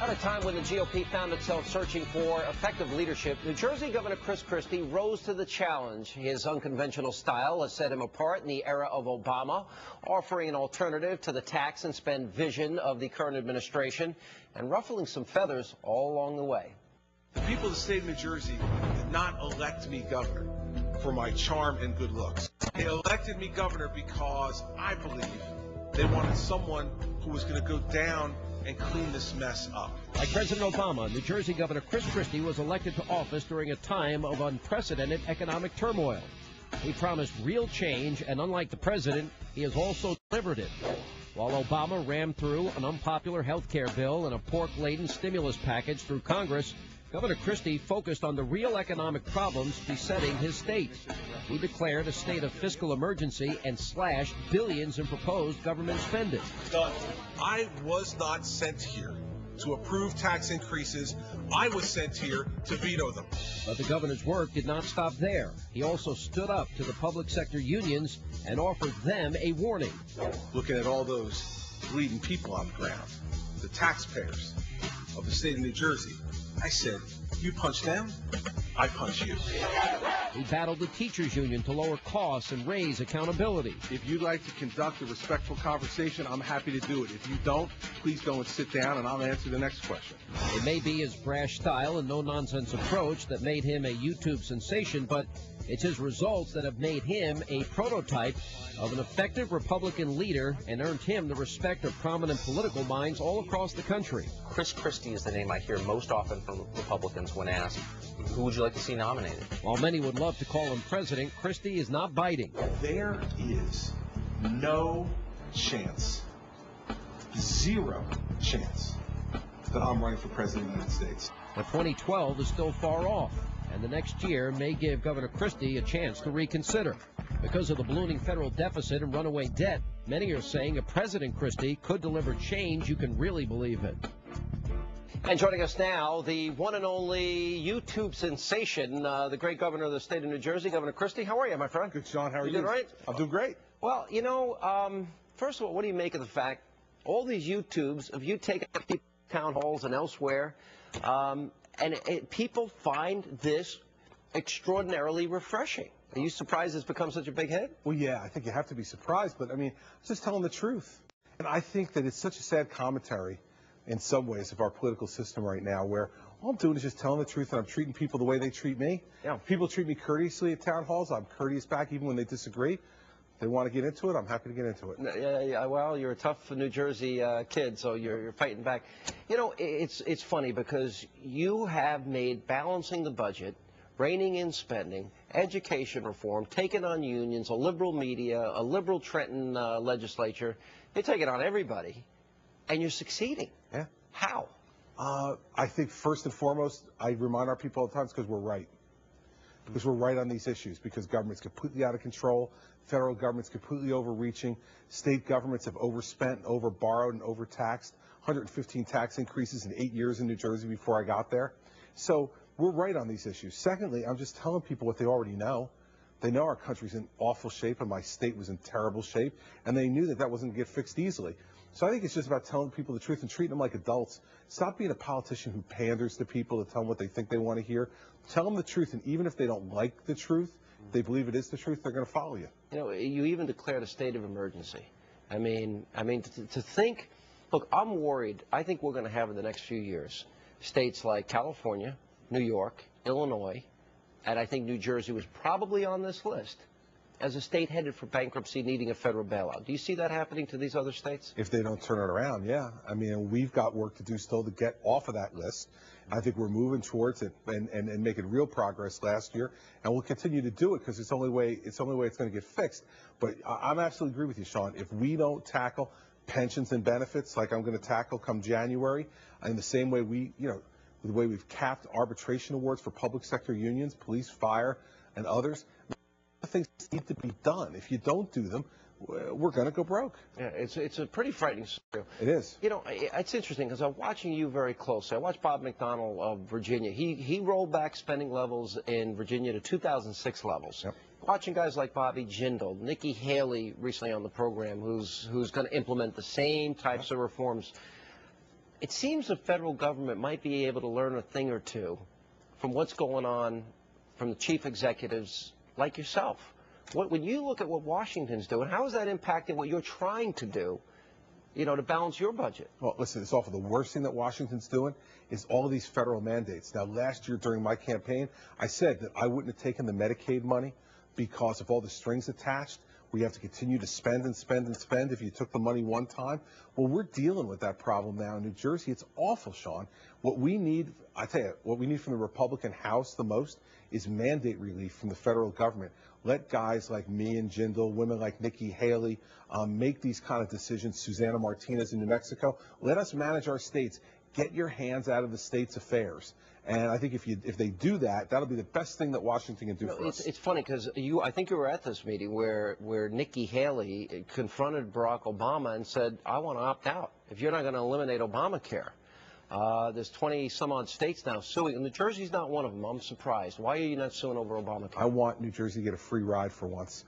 At a time when the GOP found itself searching for effective leadership, New Jersey Governor Christie rose to the challenge. His unconventional style has set him apart in the era of Obama, offering an alternative to the tax and spend vision of the current administration and ruffling some feathers all along the way. The people of the state of New Jersey did not elect me governor for my charm and good looks. They elected me governor because I believe they wanted someone who was going to go down and clean this mess up. Like President Obama, New Jersey Governor Christie was elected to office during a time of unprecedented economic turmoil. He promised real change, and unlike the president, he has also delivered it. While Obama rammed through an unpopular health care bill and a pork-laden stimulus package through Congress, Governor Christie focused on the real economic problems besetting his state. He declared a state of fiscal emergency and slashed billions in proposed government spending. I was not sent here to approve tax increases. I was sent here to veto them. But the governor's work did not stop there. He also stood up to the public sector unions and offered them a warning. Looking at all those bleeding people on the ground, the taxpayers of the state of New Jersey, I said, you punch them, I punch you. He battled the teachers union to lower costs and raise accountability. If you'd like to conduct a respectful conversation, I'm happy to do it. If you don't, please go and sit down and I'll answer the next question. It may be his brash style and no-nonsense approach that made him a YouTube sensation, but it's his results that have made him a prototype of an effective Republican leader and earned him the respect of prominent political minds all across the country. Christie is the name I hear most often from Republicans when asked, who would you like to see nominated? While many would love to call him president, Christie is not biting. There is no chance, zero chance, that I'm running for president of the United States. But 2012 is still far off, and the next year may give Governor Christie a chance to reconsider. Because of the ballooning federal deficit and runaway debt, many are saying a President Christie could deliver change you can really believe in. And joining us now, the one and only YouTube sensation, the great governor of the state of New Jersey, Governor Christie. How are you, my friend? Good, Sean. How are you? Doing right? I'm doing great. Well, you know, first of all, what do you make of the fact all these YouTubes of you taking people to town halls and elsewhere, and people find this extraordinarily refreshing? Are you surprised it's become such a big hit? Well, yeah, I think you have to be surprised, but I mean, it's just telling the truth. And I think that it's such a sad commentary in some ways of our political system right now, where all I'm doing is just telling the truth, and I'm treating people the way they treat me. Yeah. People treat me courteously at town halls. I'm courteous back even when they disagree. If they want to get into it, I'm happy to get into it. Yeah, well, you're a tough New Jersey kid, so you're fighting back. You know, it's funny because you have made balancing the budget, reining in spending, education reform, taking on unions, a liberal media, a liberal Trenton legislature. You're taking on everybody, and you're succeeding. Yeah. How? I think first and foremost, I remind our people all the time, it's because we're right. Because we're right on these issues, because government's completely out of control, federal government's completely overreaching, state governments have overspent, overborrowed, and overtaxed. 115 tax increases in 8 years in New Jersey before I got there. So we're right on these issues. Secondly, I'm just telling people what they already know. They know our country's in awful shape and my state was in terrible shape, and they knew that that wasn't going to get fixed easily. So I think it's just about telling people the truth and treating them like adults. Stop being a politician who panders to people to tell them what they think they want to hear. Tell them the truth, and even if they don't like the truth, they believe it is the truth, they're going to follow you. You know, you even declared a state of emergency. I mean, to think, look, I'm worried. I think we're going to have in the next few years states like California, New York, Illinois, and I think New Jersey was probably on this list as a state headed for bankruptcy needing a federal bailout. Do you see that happening to these other states? If they don't turn it around, yeah. I mean, we've got work to do still to get off of that list. I think we're moving towards it and making real progress last year, and we'll continue to do it because it's the only way it's going to get fixed. But I'm absolutely agree with you, Sean. If we don't tackle pensions and benefits like I'm going to tackle come January, in the same way the way we've capped arbitration awards for public sector unions, police, fire, and others, things need to be done. If you don't do them, we're going to go broke. Yeah, it's a pretty frightening scenario. It is. You know, it's interesting because I'm watching you very closely. I watched Bob McDonnell of Virginia. He rolled back spending levels in Virginia to 2006 levels. Yep. watching guys like Bobby Jindal, Nikki Haley recently on the program, who's going to implement the same types of reforms, it seems the federal government might be able to learn a thing or two from what's going on from the chief executives like yourself. When you look at what Washington's doing, how is that impacting what you're trying to do, to balance your budget? Well, listen, it's awful. The worst thing that Washington's doing is all of these federal mandates. Now, last year during my campaign, I said that I wouldn't have taken the Medicaid money because of all the strings attached. We have to continue to spend and spend and spend if you took the money one time. Well, we're dealing with that problem now in New Jersey. It's awful, Sean. What we need, I tell you, what we need from the Republican House the most is mandate relief from the federal government. Let guys like me and Jindal, women like Nikki Haley, make these kind of decisions, Susana Martinez in New Mexico. Let us manage our states. Get your hands out of the state's affairs. And I think if they do that, that'll be the best thing that Washington can do for us. It's funny because I think you were at this meeting where Nikki Haley confronted Barack Obama and said, I want to opt out if you're not going to eliminate Obamacare. There's 20-some-odd states now suing, and New Jersey's not one of them. I'm surprised. Why are you not suing over Obamacare? I want New Jersey to get a free ride for once.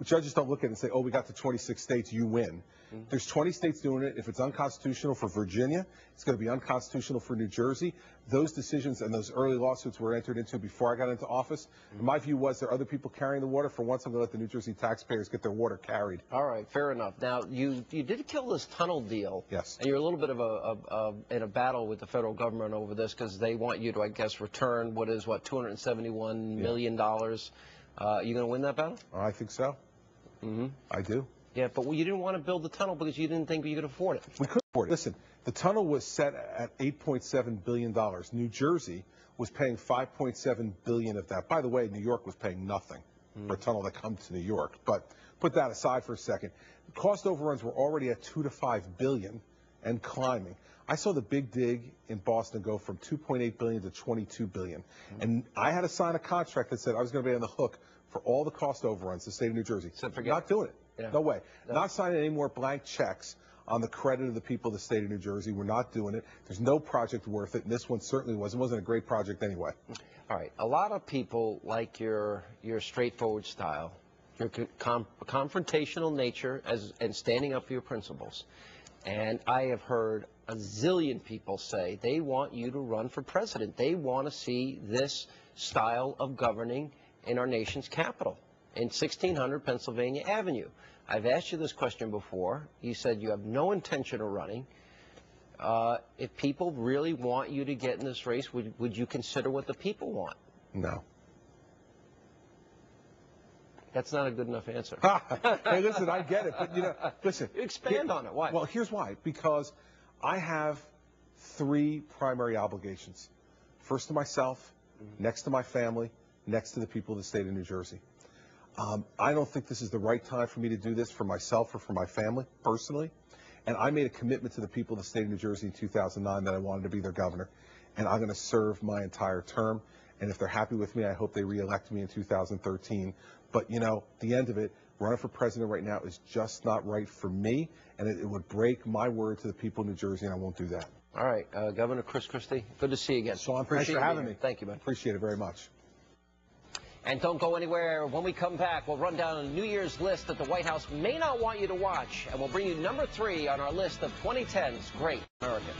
Judges don't look at it and say, oh, we got to 26 states, you win. There's 20 states doing it. If it's unconstitutional for Virginia, it's going to be unconstitutional for New Jersey. Those decisions and those early lawsuits were entered into before I got into office. And my view was there are other people carrying the water. For once, I'm going to let the New Jersey taxpayers get their water carried. All right, fair enough. Now, you did kill this tunnel deal. Yes. And you're a little bit of in a battle with the federal government over this because they want you to, I guess, return $271 million. You going to win that battle? I think so. I do. Yeah, but you didn't want to build the tunnel because you didn't think you could afford it. We couldn't afford it. Listen, the tunnel was set at $8.7 billion. New Jersey was paying $5.7 billion of that. By the way, New York was paying nothing for a tunnel that comes to New York. But put that aside for a second. Cost overruns were already at $2 to $5 billion and climbing. I saw the big dig in Boston go from $2.8 billion to $22 billion. And I had to sign a contract that said I was going to be on the hook for all the cost overruns, the state of New Jersey. So forget Not doing it. Yeah. No way. No. Not signing any more blank checks on the credit of the people of the state of New Jersey. We're not doing it. There's no project worth it, and this one certainly was. It wasn't a great project anyway. All right. A lot of people like your straightforward style, your confrontational nature and standing up for your principles. And I have heard a zillion people say they want you to run for president. They want to see this style of governing in our nation's capital, in 1600 Pennsylvania Avenue. I've asked you this question before. You said you have no intention of running. If people really want you to get in this race, would you consider what the people want? No. That's not a good enough answer. Hey, listen, I get it, but, listen. Expand on it. Why? Well, here's why. Because I have three primary obligations. First to myself, next to my family, next to the people of the state of New Jersey. I don't think this is the right time for me to do this for myself or for my family, personally. And I made a commitment to the people of the state of New Jersey in 2009 that I wanted to be their governor. And I'm going to serve my entire term. And if they're happy with me, I hope they reelect me in 2013. But, the end of it, running for president right now is just not right for me. And it would break my word to the people of New Jersey, and I won't do that. All right. Governor Christie, good to see you again. Sean, thanks for having me. Thank you, man. Appreciate it very much. And don't go anywhere. When we come back, we'll run down a New Year's list that the White House may not want you to watch, and we'll bring you number 3 on our list of 2010's Great Americans.